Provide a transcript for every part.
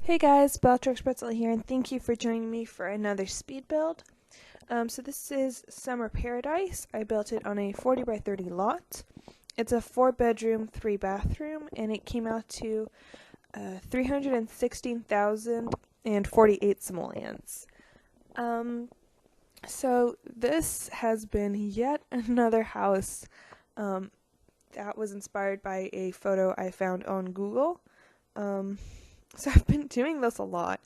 Hey guys, Pretzel here, and thank you for joining me for another speed build. So this is Summer Paradise. I built it on a 40 by 30 lot. It's a 4-bedroom, 3-bathroom, and it came out to 316,048 simoleons. So this has been yet another house that was inspired by a photo I found on Google. So I've been doing this a lot,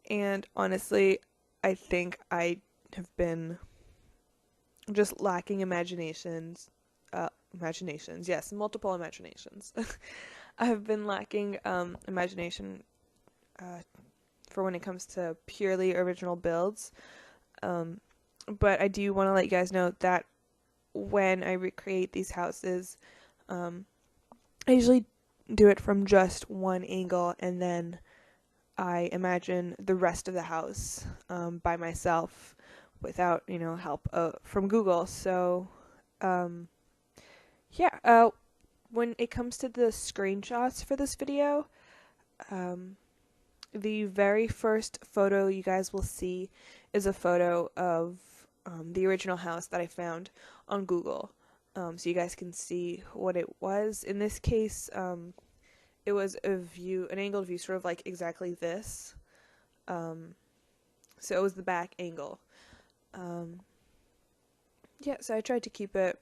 and honestly, I think I have been just lacking imaginations, yes, multiple imaginations. I've been lacking imagination for when it comes to purely original builds. But I do want to let you guys know that when I recreate these houses, I usually do it from just one angle, and then I imagine the rest of the house by myself without, help from Google. So, when it comes to the screenshots for this video, the very first photo you guys will see is a photo of the original house that I found on Google. So you guys can see what it was. In this case, it was an angled view, sort of like exactly this. So it was the back angle. So I tried to keep it,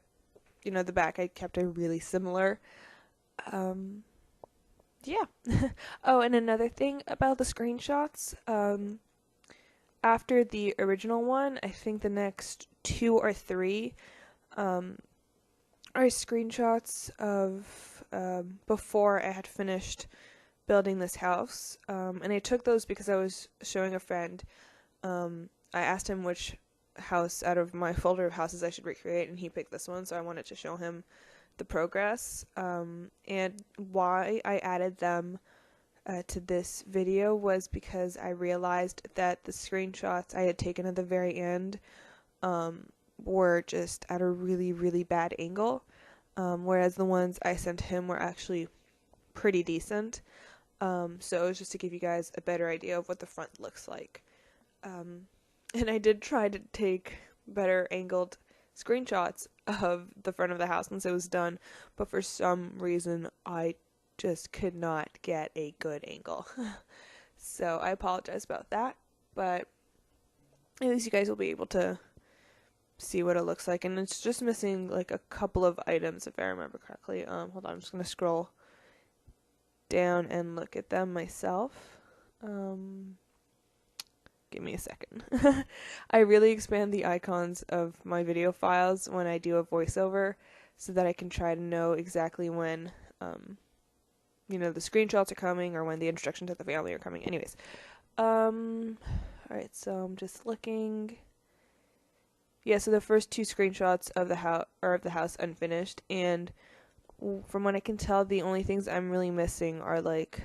the back, I kept it really similar. Oh, and another thing about the screenshots, after the original one, I think the next 2 or 3, are screenshots of before I had finished building this house, and I took those because I was showing a friend. I asked him which house out of my folder of houses I should recreate, and he picked this one, so I wanted to show him the progress. And why I added them to this video was because I realized that the screenshots I had taken at the very end were just at a really, really bad angle, whereas the ones I sent him were actually pretty decent. So it was just to give you guys a better idea of what the front looks like. And I did try to take better angled screenshots of the front of the house once it was done, but for some reason I just could not get a good angle. So I apologize about that, but at least you guys will be able to see what it looks like, and it's just missing like a couple of items if I remember correctly. Hold on, I'm just gonna scroll down and look at them myself. Give me a second. I really expand the icons of my video files when I do a voiceover so that I can try to know exactly when the screenshots are coming or when the instructions to the family are coming. Anyways, alright, so I'm just looking. Yeah, so the first 2 screenshots of the house unfinished, and from what I can tell, the only things I'm really missing are like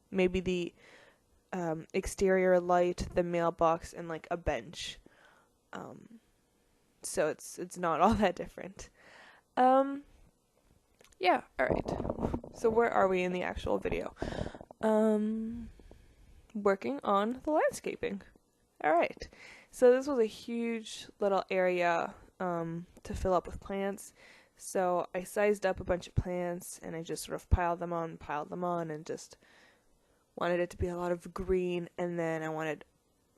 maybe the exterior light, the mailbox, and like a bench. So it's not all that different. Yeah, alright. So where are we in the actual video? Working on the landscaping. Alright. So this was a huge little area to fill up with plants. So I sized up a bunch of plants and I just sort of piled them on, and just wanted it to be a lot of green, and then I wanted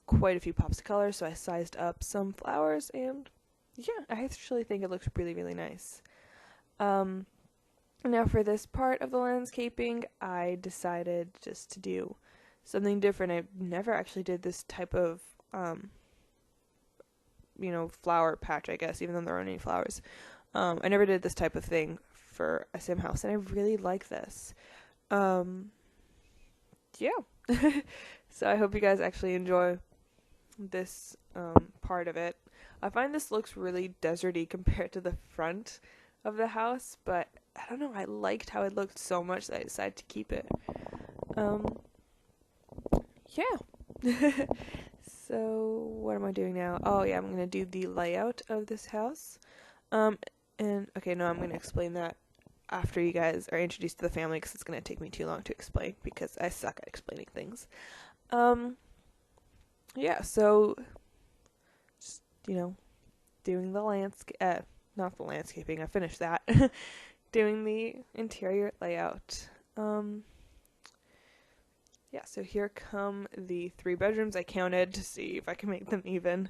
quite a few pops of color, so I sized up some flowers, and yeah, I actually think it looks really, really nice. Now for this part of the landscaping, I decided just to do something different. I never actually did this type of flower patch, I guess, even though there aren't any flowers. I never did this type of thing for a sim house, and I really like this. So I hope you guys actually enjoy this part of it. I find this looks really deserty compared to the front of the house, but I don't know, I liked how it looked so much that I decided to keep it. So what am I doing now? Oh yeah, I'm gonna do the layout of this house. I'm gonna explain that. after you guys are introduced to the family, because it's going to take me too long to explain because I suck at explaining things. Yeah, so just, doing the not the landscaping, I finished that. Doing the interior layout. Yeah, so here come the 3 bedrooms I counted to see if I can make them even.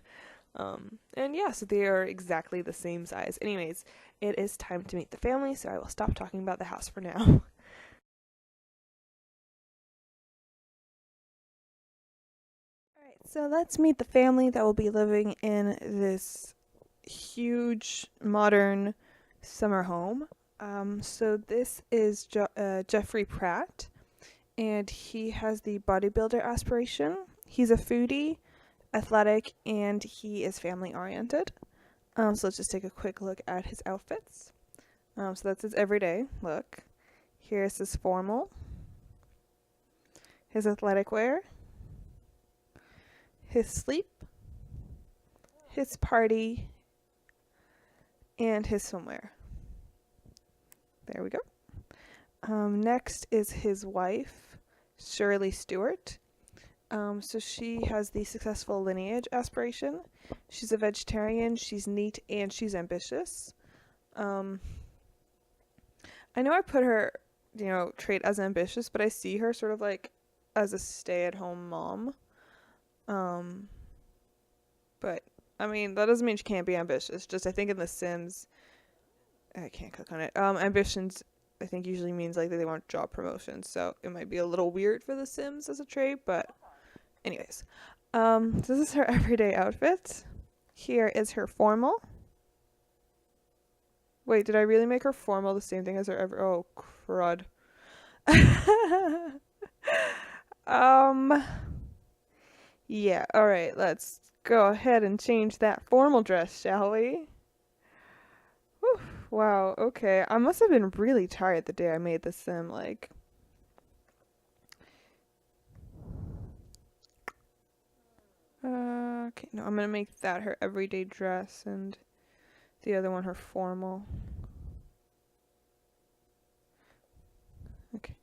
And yeah, so they are exactly the same size. Anyways, it is time to meet the family, so I will stop talking about the house for now. Alright, so let's meet the family that will be living in this huge modern summer home. So this is Jeffrey Pratt, and he has the bodybuilder aspiration. He's a foodie, athletic, and he is family oriented. So let's just take a quick look at his outfits. So that's his everyday look. Here's his formal, his athletic wear, his sleep, his party, and his swimwear. There we go. Next is his wife, Shirley Stewart. So she has the successful lineage aspiration. She's a vegetarian, she's neat, and she's ambitious. I know I put her, trait as ambitious, but I see her sort of like as a stay-at-home mom. But I mean, that doesn't mean she can't be ambitious. Just I think in The Sims, I can't click on it. Ambitions, I think usually means like that they want job promotions, so it might be a little weird for The Sims as a trait, but anyways. This is her everyday outfit. Here is her formal. Wait, did I really make her formal the same thing as her oh, crud. Yeah, alright, let's go ahead and change that formal dress, shall we? Whew, wow, okay. I must have been really tired the day I made the sim, like. Okay, no, I'm gonna make that her everyday dress and the other one her formal. Okay.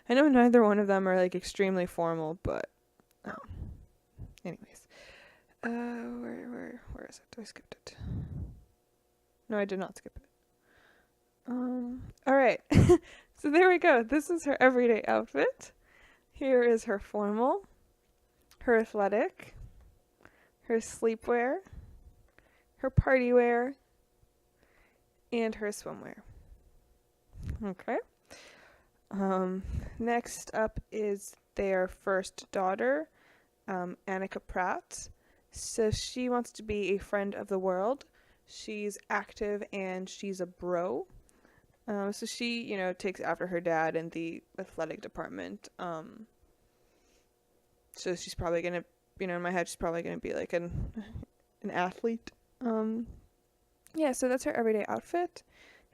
I know neither one of them are like extremely formal, but anyways. Where is it? I skipped it. No, I did not skip it. Alright. So there we go. This is her everyday outfit. Here is her formal, her athletic, her sleepwear, her party wear, and her swimwear. Okay. Next up is their first daughter, Annika Pratt. So she wants to be a friend of the world. She's active and she's a bro. So she, takes after her dad in the athletic department. So she's probably gonna, in my head, she's probably gonna be like an athlete. Yeah, so that's her everyday outfit.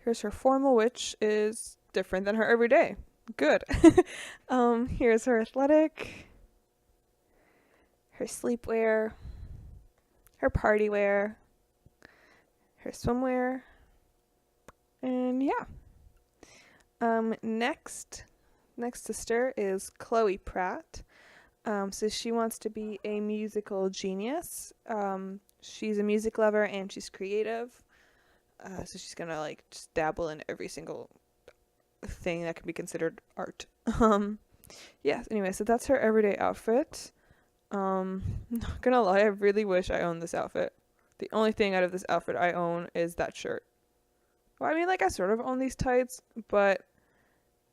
Here's her formal, which is different than her everyday. Good. Here's her athletic, her sleepwear, her party wear, her swimwear, and yeah. Next sister is Chloe Pratt. So she wants to be a musical genius. She's a music lover and she's creative. So she's gonna just dabble in every single thing that can be considered art. Yeah, anyway, so that's her everyday outfit. Not gonna lie, I really wish I owned this outfit. The only thing out of this outfit I own is that shirt. Well, I mean, I sort of own these tights, but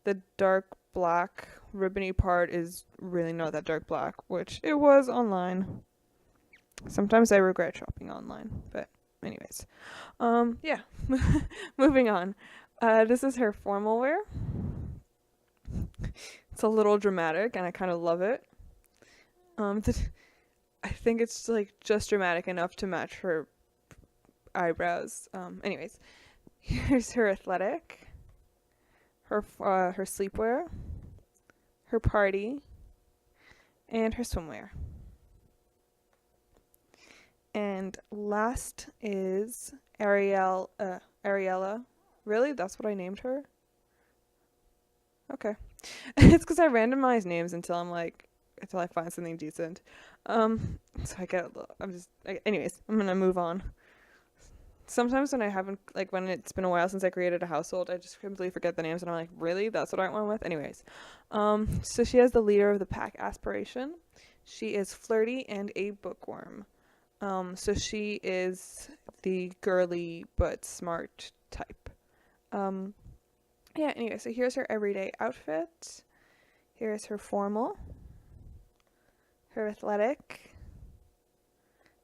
the dark black ribbony part is really not that dark black, which it was online. Sometimes I regret shopping online, but anyways. Yeah. Moving on. This is her formal wear. It's a little dramatic and I kind of love it. I think it's just dramatic enough to match her eyebrows. Anyways, here's her athletic, her sleepwear, her party, and her swimwear. And last is Ariella. Really? That's what I named her? Okay. It's because I randomize names until I find something decent. So anyways, I'm gonna move on. Sometimes when I haven't, like, when it's been a while since I created a household, I just simply forget the names and I'm like, really? That's what I went with? Anyways. So she has the leader of the pack aspiration. She is flirty and a bookworm. So she is the girly but smart type. Yeah, anyway, so here's her everyday outfit. Here's her formal, her athletic,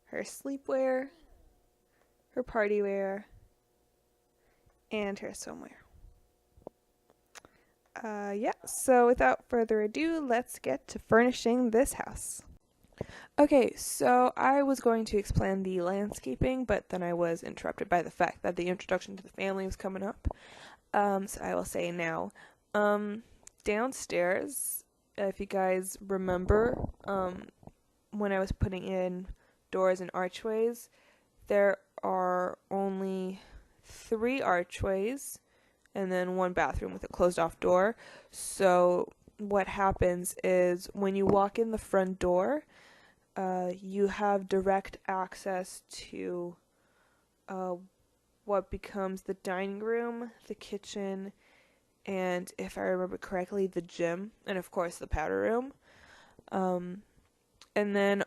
her sleepwear, her party wear, and her swimwear. Yeah, so without further ado, let's get to furnishing this house. Okay, so I was going to explain the landscaping, but then I was interrupted by the fact that the introduction to the family was coming up. So I will say now. Downstairs, if you guys remember, when I was putting in doors and archways, there are only 3 archways and then 1 bathroom with a closed off door. So what happens is when you walk in the front door, you have direct access to what becomes the dining room, the kitchen, and if I remember correctly, the gym, and of course the powder room. And then,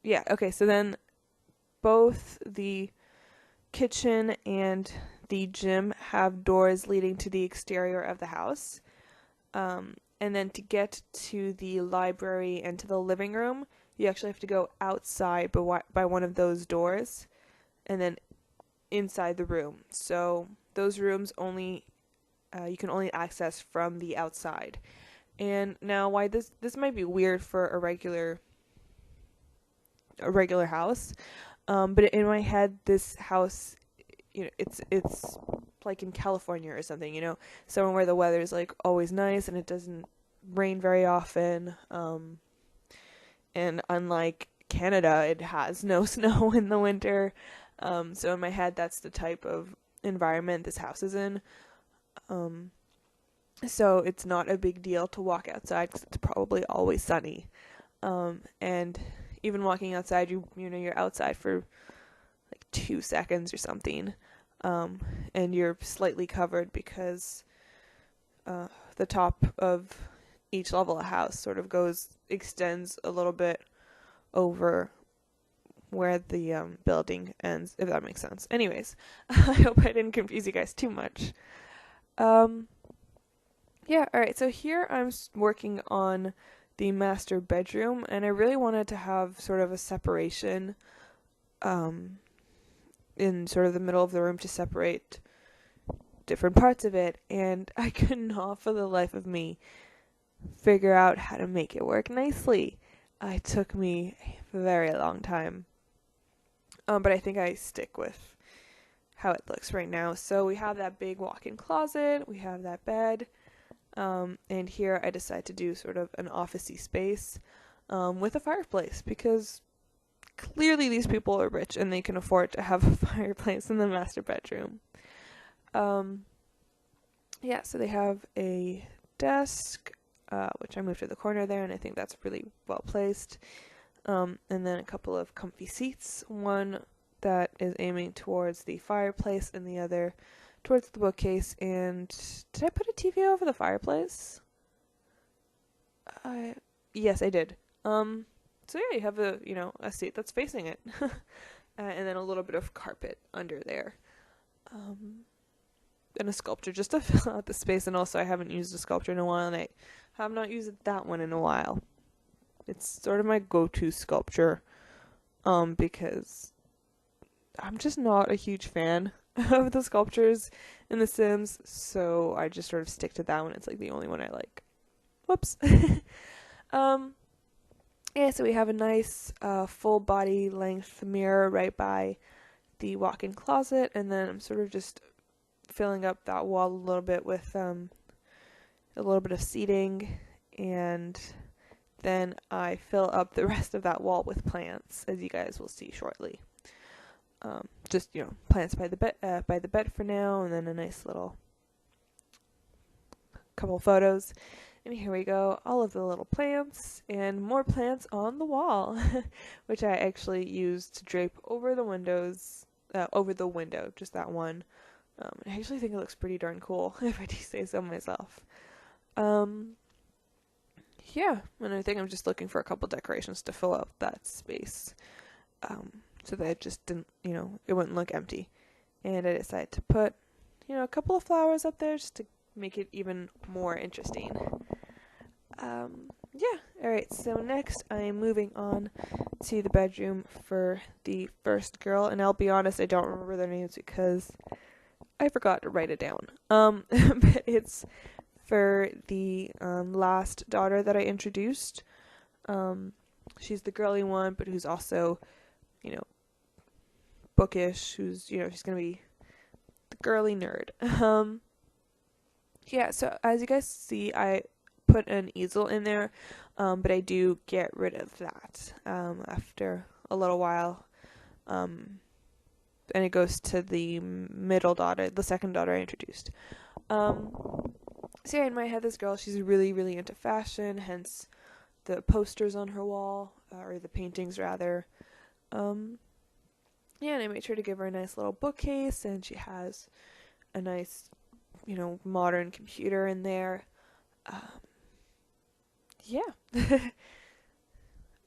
yeah, okay, so then both the kitchen and the gym have doors leading to the exterior of the house. And then to get to the library and to the living room, you actually have to go outside by one of those doors and then inside the room. So those rooms you can only access from the outside. And now why this might be weird for a regular house, but in my head this house, it's like in California or something, somewhere where the weather is like always nice and it doesn't rain very often. And unlike Canada, it has no snow in the winter. So in my head, that's the type of environment this house is in. So it's not a big deal to walk outside because it's probably always sunny. And even walking outside, you're outside for like 2 seconds or something. And you're slightly covered because the top of each level of house sort of extends a little bit over where the building ends, if that makes sense. Anyways, I hope I didn't confuse you guys too much. Yeah, alright, so here I'm working on the master bedroom, and I really wanted to have sort of a separation in sort of the middle of the room to separate different parts of it, and I could not for the life of me figure out how to make it work nicely. It took me a very long time. But I think I stick with how it looks right now. So we have that big walk-in closet, we have that bed, and here I decided to do sort of an office-y space with a fireplace because clearly these people are rich and they can afford to have a fireplace in the master bedroom. Yeah, so they have a desk, which I moved to the corner there, and I think that's really well placed. And then a couple of comfy seats, one that is aiming towards the fireplace and the other towards the bookcase. And did I put a TV over the fireplace? Yes, I did. So yeah, you have a seat that's facing it, and then a little bit of carpet under there. And a sculpture just to fill out the space, and also I haven't used a sculpture in a while, and I have not used that one in a while. It's sort of my go-to sculpture, because I'm just not a huge fan of the sculptures in The Sims, so I just sort of stick to that one. It's like the only one I like. Whoops. Yeah, so we have a nice full body length mirror right by the walk-in closet, and then I'm sort of just filling up that wall a little bit with a little bit of seating, and then I fill up the rest of that wall with plants, as you guys will see shortly. Just, plants by the bed for now, and then a nice little couple photos. And here we go, all of the little plants and more plants on the wall, which I actually used to drape over the windows, over the window, just that one. I actually think it looks pretty darn cool, if I do say so myself. Yeah, and I think I'm just looking for a couple decorations to fill out that space, so that it just didn't, it wouldn't look empty. And I decided to put, a couple of flowers up there just to make it even more interesting. Yeah, alright, so next I am moving on to the bedroom for the first girl, and I'll be honest, I don't remember their names because I forgot to write it down. But it's for the last daughter that I introduced. She's the girly one, but who's also, bookish, who's, she's gonna be the girly nerd. Yeah, so as you guys see, I put an easel in there, but I do get rid of that after a little while. And it goes to the middle daughter, the second daughter I introduced. So yeah, in my head, this girl, she's really, really into fashion, hence the posters on her wall, or the paintings rather. Yeah, and I made sure to give her a nice little bookcase, and she has a nice, modern computer in there. Yeah.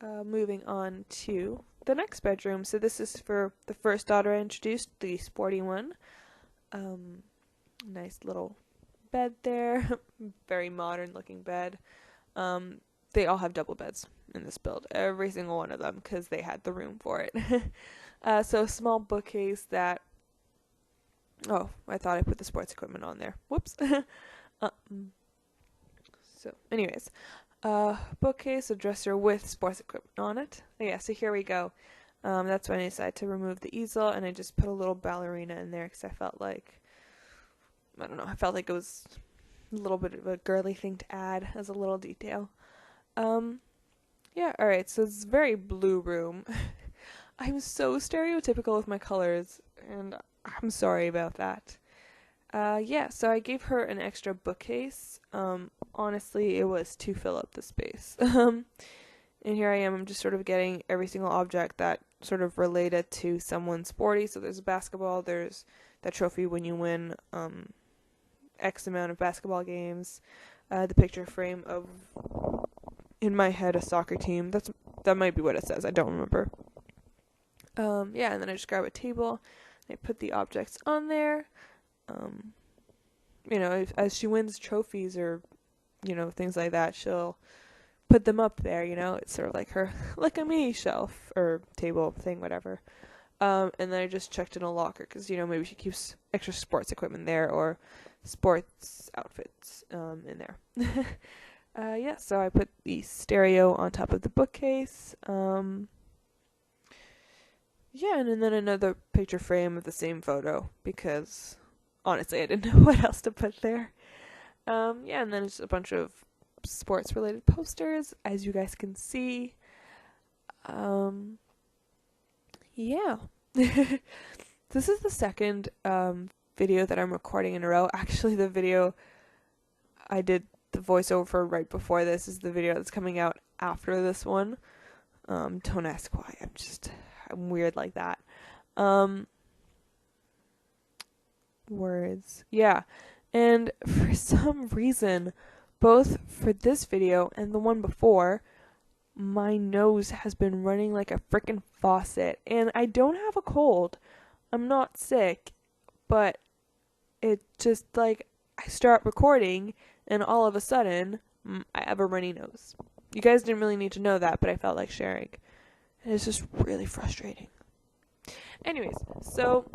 Moving on to the next bedroom. So this is for the first daughter I introduced, the sporty one. Nice little bed there. Very modern looking bed. They all have double beds in this build. Every single one of them, because they had the room for it. So a small bookcase that... Oh, I thought I put the sports equipment on there. Whoops. So, anyways. Bookcase, a dresser with sports equipment on it. Yeah, so here we go. That's when I decided to remove the easel, and I just put a little ballerina in there because I felt like it was a little bit of a girly thing to add as a little detail. Yeah, alright, so it's a very blue room. I'm so stereotypical with my colors, and I'm sorry about that. Yeah, so I gave her an extra bookcase. Honestly, it was to fill up the space. And here I am, I'm just sort of getting every single object that sort of related to someone sporty. So there's a basketball, there's that trophy when you win X amount of basketball games, the picture frame of, in my head, a soccer team. That might be what it says, I don't remember. Yeah, and then I just grab a table, I put the objects on there. As she wins trophies or, things like that, she'll put them up there, it's sort of like her look at me shelf or table thing, whatever. And then I just checked in a locker because, maybe she keeps extra sports equipment there or sports outfits in there. Yeah, so I put the stereo on top of the bookcase. Yeah, and then another picture frame of the same photo because honestly I didn't know what else to put there. Yeah, and then just a bunch of sports related posters, as you guys can see. Yeah. This is the second video that I'm recording in a row. Actually, the video I did the voiceover for right before this is the video that's coming out after this one. Don't ask why. I'm weird like that. Words. Yeah. And for some reason, both for this video and the one before, my nose has been running like a frickin' faucet. And I don't have a cold. I'm not sick. But it just, I start recording, and all of a sudden, I have a runny nose. You guys didn't really need to know that, but I felt like sharing. And it's just really frustrating. Anyways, so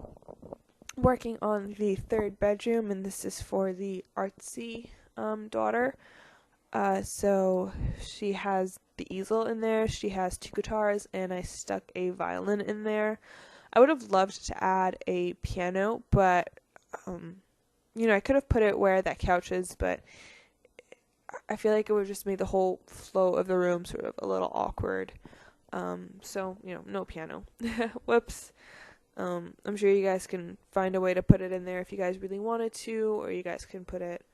working on the third bedroom, and this is for the artsy daughter. So she has the easel in there, she has 2 guitars, and I stuck a violin in there. I would have loved to add a piano, but I could have put it where that couch is, but I feel like it would just make the whole flow of the room sort of a little awkward. So, no piano. Whoops. I'm sure you guys can find a way to put it in there if you guys really wanted to, or you guys can put it,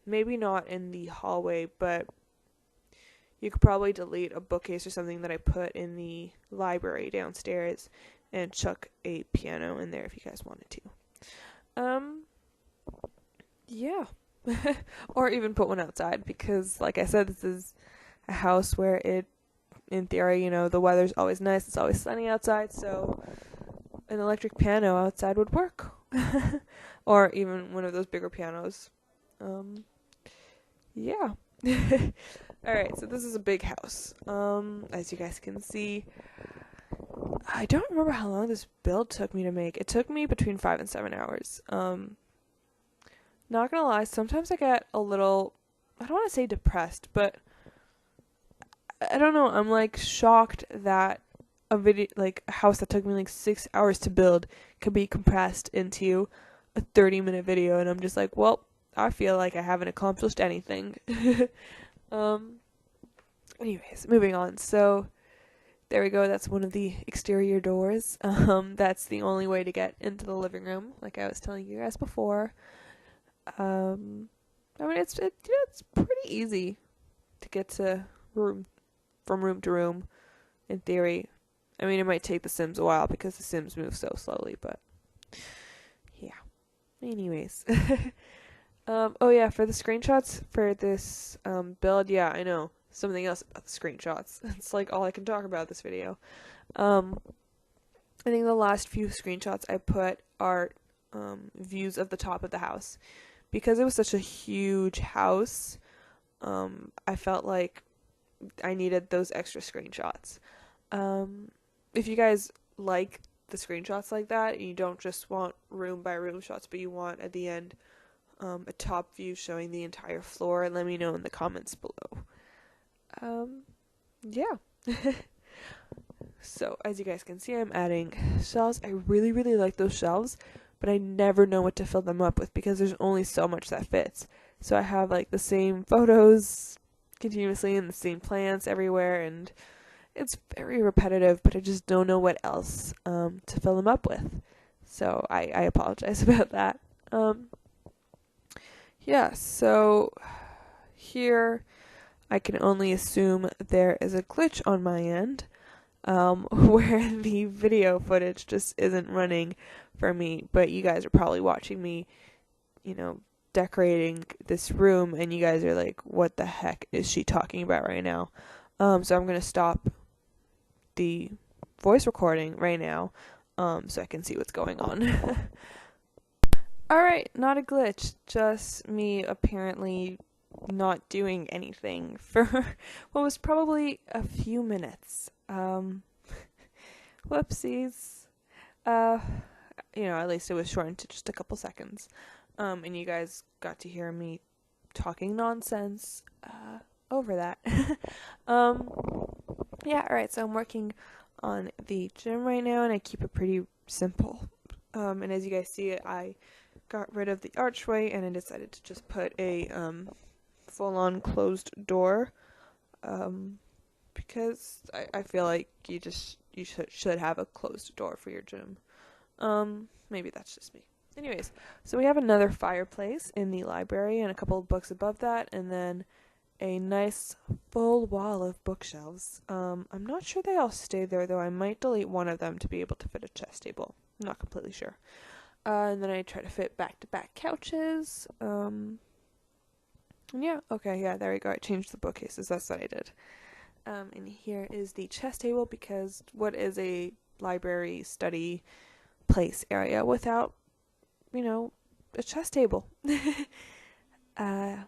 maybe not in the hallway, but you could probably delete a bookcase or something that I put in the library downstairs and chuck a piano in there if you guys wanted to. Yeah. Or even put one outside because, like I said, this is a house where in theory, you know, the weather's always nice, it's always sunny outside, so an electric piano outside would work. Or even one of those bigger pianos. Yeah. Alright, so this is a big house. As you guys can see, I don't remember how long this build took me to make. It took me between 5 and 7 hours. Not gonna lie, sometimes I get a little, I don't want to say depressed, but I don't know, I'm like shocked that a video, like a house that took me like 6 hours to build could be compressed into a 30-minute video, and I'm just like, well, I feel like I haven't accomplished anything. Anyways, moving on. So there we go, that's one of the exterior doors. That's the only way to get into the living room, like I was telling you guys before. I mean, it's pretty easy to get to from room to room, in theory. I mean, it might take the Sims a while because the Sims move so slowly, but yeah. Anyways. Oh yeah, for the screenshots for this build, yeah, I know. Something else about the screenshots. It's like all I can talk about this video. I think the last few screenshots I put are views of the top of the house. Because it was such a huge house, I felt like I needed those extra screenshots. If you guys like the screenshots like that, and you don't just want room by room shots, but you want at the end a top view showing the entire floor, let me know in the comments below. Yeah. So, as you guys can see, I'm adding shelves. I really, really like those shelves, but I never know what to fill them up with because there's only so much that fits. So I have like the same photos continuously and the same plants everywhere, and it's very repetitive, but I just don't know what else to fill them up with. So I apologize about that. Yeah, so here I can only assume there is a glitch on my end, where the video footage just isn't running for me, but you guys are probably watching me, you know, decorating this room, and you guys are like, what the heck is she talking about right now? So I'm gonna stop the voice recording right now, so I can see what's going on. Alright, not a glitch, just me apparently not doing anything for what was probably a few minutes. Whoopsies. You know, at least it was shortened to just a couple seconds. And you guys got to hear me talking nonsense over that. Yeah, alright, so I'm working on the gym right now, and I keep it pretty simple. And as you guys see, I got rid of the archway, and I decided to just put a full-on closed door, because I feel like you should have a closed door for your gym. Maybe that's just me. Anyways, so we have another fireplace in the library and a couple of books above that, and then a nice full wall of bookshelves. I'm not sure they all stay there, though. I might delete one of them to be able to fit a chess table. I'm not completely sure. And then I try to fit back-to-back couches. Yeah, okay, yeah, there we go. I changed the bookcases. That's what I did. And here is the chess table, because what is a library study place area without, you know, a chess table? Yeah.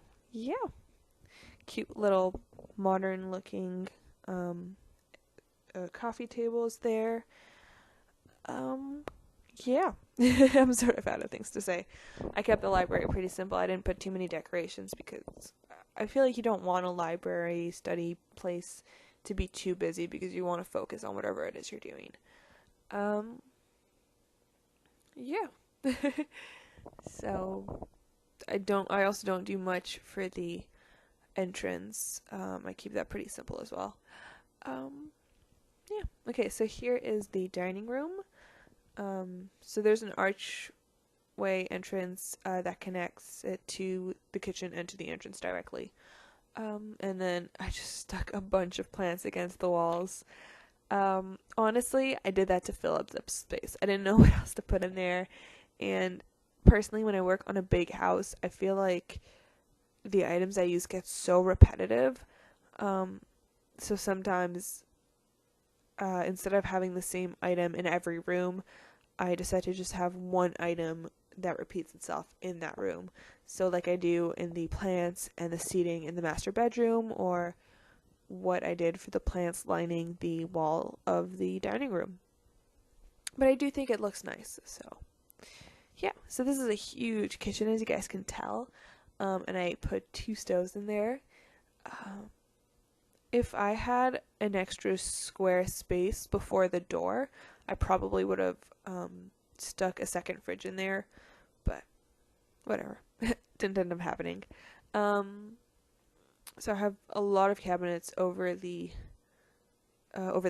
Cute little modern looking coffee tables there. Yeah. I'm sort of out of things to say. I kept the library pretty simple. I didn't put too many decorations because I feel like you don't want a library study place to be too busy because you want to focus on whatever it is you're doing. Yeah. So I also don't do much for the entrance. I keep that pretty simple as well. Yeah. Okay, so here is the dining room. So there's an archway entrance that connects it to the kitchen and to the entrance directly. And then I just stuck a bunch of plants against the walls. Honestly, I did that to fill up the space. I didn't know what else to put in there. And personally, when I work on a big house, I feel like the items I use get so repetitive. So sometimes, instead of having the same item in every room, I decide to just have one item that repeats itself in that room. So like I do in the plants and the seating in the master bedroom, or what I did for the plants lining the wall of the dining room. But I do think it looks nice, so yeah. So this is a huge kitchen, as you guys can tell, and I put 2 stoves in there. If I had an extra square space before the door, I probably would have stuck a second fridge in there, but whatever. Didn't end up happening. So I have a lot of cabinets over the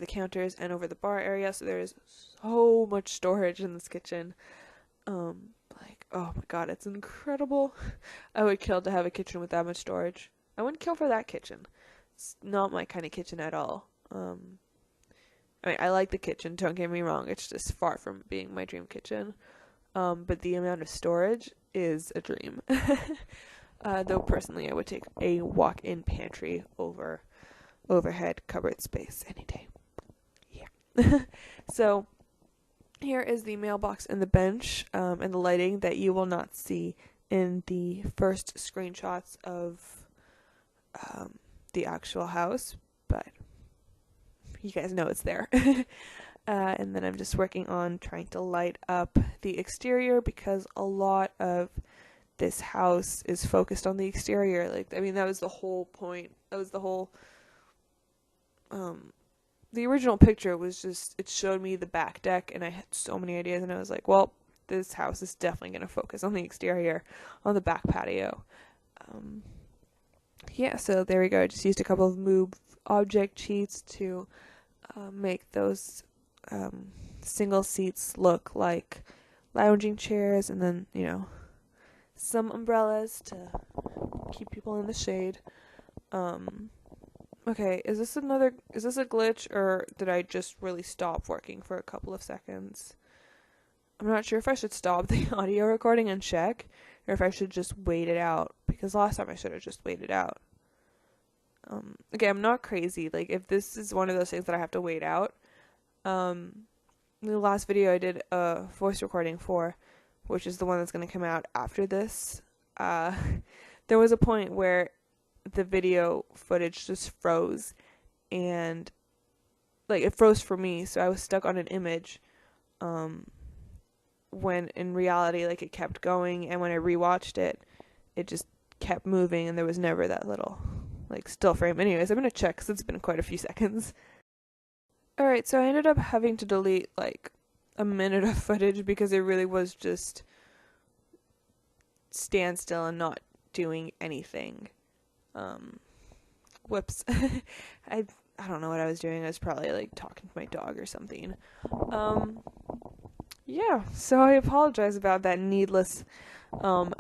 counters and over the bar area, so there is so much storage in this kitchen. Like, oh my god, it's incredible. I would kill to have a kitchen with that much storage. I wouldn't kill for that kitchen. It's not my kind of kitchen at all. I mean, I like the kitchen, don't get me wrong, it's just far from being my dream kitchen. But the amount of storage is a dream. Though personally I would take a walk-in pantry over overhead cupboard space any day. Yeah. So here is the mailbox and the bench, and the lighting that you will not see in the first screenshots of the actual house, but you guys know it's there. And then I'm just working on trying to light up the exterior, because a lot of this house is focused on the exterior. Like, I mean, that was the whole point. That was the whole, the original picture was just, it showed me the back deck, and I had so many ideas, and I was like, well, this house is definitely going to focus on the exterior, on the back patio. Yeah, so there we go. I just used a couple of move object sheets to make those single seats look like lounging chairs, and then, you know, some umbrellas to keep people in the shade. Okay, is this a glitch, or did I just really stop working for a couple of seconds? I'm not sure if I should stop the audio recording and check, or if I should just wait it out, because last time I should have just waited out. Okay, I'm not crazy. Like, if this is one of those things that I have to wait out, the last video I did a voice recording for, which is the one that's going to come out after this, there was a point where the video footage just froze, and, like, it froze for me, so I was stuck on an image, when in reality, like, it kept going, and when I rewatched it, it just kept moving, and there was never that little, like, still frame. Anyways, I'm gonna check, because it's been quite a few seconds. Alright, so I ended up having to delete, like, a minute of footage, because it really was just stand still and not doing anything. Whoops. I don't know what I was doing. I was probably, like, talking to my dog or something. Yeah, so I apologize about that needless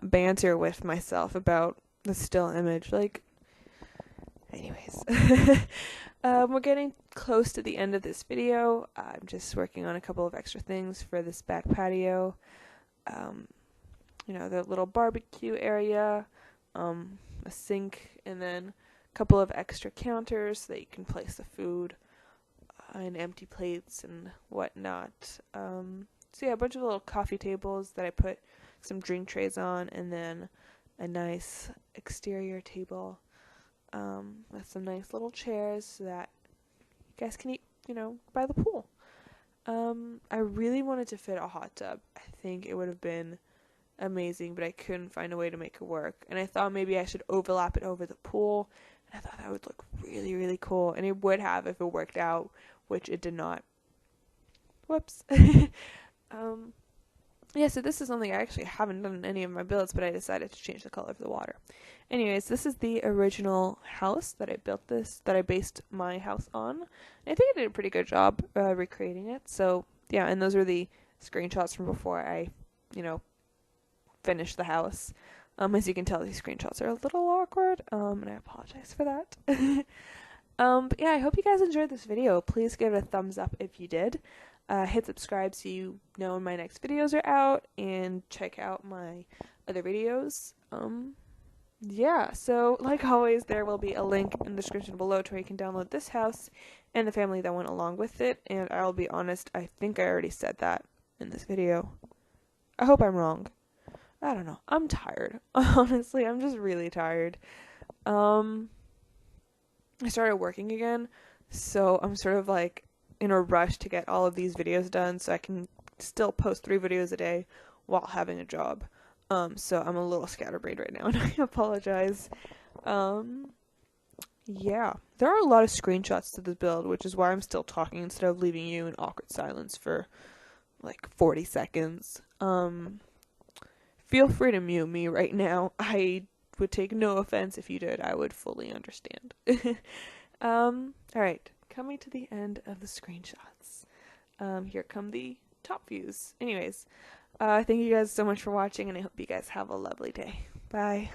banter with myself about the still image. Like, anyways. We're getting close to the end of this video. I'm just working on a couple of extra things for this back patio. You know, the little barbecue area, a sink, and then a couple of extra counters so that you can place the food, and empty plates and whatnot. So yeah, a bunch of little coffee tables that I put some drink trays on, and then a nice exterior table with some nice little chairs so that you guys can eat, you know, by the pool. I really wanted to fit a hot tub. I think it would have been amazing, but I couldn't find a way to make it work. And I thought maybe I should overlap it over the pool, and I thought that would look really, really cool. And it would have if it worked out, which it did not. Whoops. Yeah, so this is something I actually haven't done in any of my builds, but I decided to change the color of the water. Anyways, this is the original house that I based my house on. And I think I did a pretty good job recreating it. So, yeah, and those are the screenshots from before I, finished the house. As you can tell, these screenshots are a little awkward, and I apologize for that. But yeah, I hope you guys enjoyed this video. Please give it a thumbs up if you did. Hit subscribe so you know when my next videos are out, and check out my other videos. Yeah, so like always, there will be a link in the description below to where you can download this house and the family that went along with it. And I'll be honest, I think I already said that in this video. I hope I'm wrong. I don't know. I'm tired. Honestly, I'm just really tired. I started working again, so I'm sort of like in a rush to get all of these videos done so I can still post 3 videos a day while having a job. So I'm a little scatterbrained right now, and I apologize. Yeah, there are a lot of screenshots to this build, which is why I'm still talking instead of leaving you in awkward silence for like 40 seconds. Feel free to mute me right now. I would take no offense if you did. I would fully understand. Alright, coming to the end of the screenshots. Here come the top views. Anyways, thank you guys so much for watching, and I hope you guys have a lovely day. Bye.